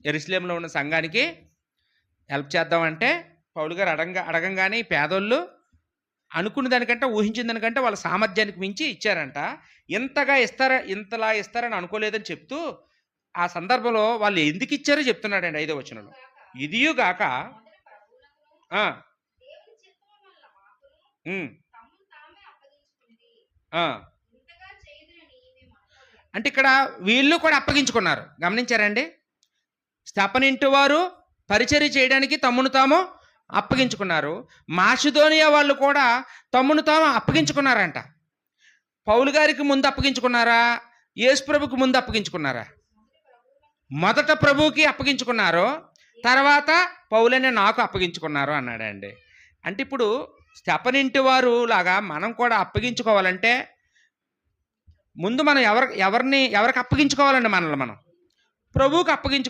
యెరూషలేములో ఉన్న సంఘానికి హెల్ప్ చేద్దామంటే పౌలు గారు అడగంగానే ఈ పేదోళ్ళు అనుకున్న దానికంటే, ఊహించిన దానికంటే వాళ్ళ సామర్థ్యానికి మించి ఇచ్చారంట. ఇంతలా ఇస్తారని అనుకోలేదని చెప్తూ, ఆ సందర్భంలో వాళ్ళు ఎందుకు ఇచ్చారో చెప్తున్నాడండి 5వ వచనంలో. ఇదియుగాక ఆ! హ్మ్. ఆ! అంటే ఇక్కడ వీళ్ళు కూడా అప్పగించుకున్నారు. గమనించారండి? స్తెఫనుంటి వారు పరిచర్య చేయడానికి తమ్మును తాము అప్పగించుకున్నారు. మాసిదోనియా వాళ్ళు కూడా తమ్మును తాము అప్పగించుకున్నారంట. పౌలు గారికి ముందు అప్పగించుకున్నారా? యేసు ప్రభుకి ముందు అప్పగించుకున్నారా? మొదట ప్రభువుకి అప్పగించుకున్నారు, తర్వాత పౌలనే నాకు అప్పగించుకున్నారు అన్నాడండి. అంటే ఇప్పుడు స్తెఫనుంటి వారు లాగా మనం కూడా అప్పగించుకోవాలంటే ముందు మనం ఎవరికి అప్పగించుకోవాలండి? మనల్ని మనం ప్రభువుకి అప్పగించుకోవాలి.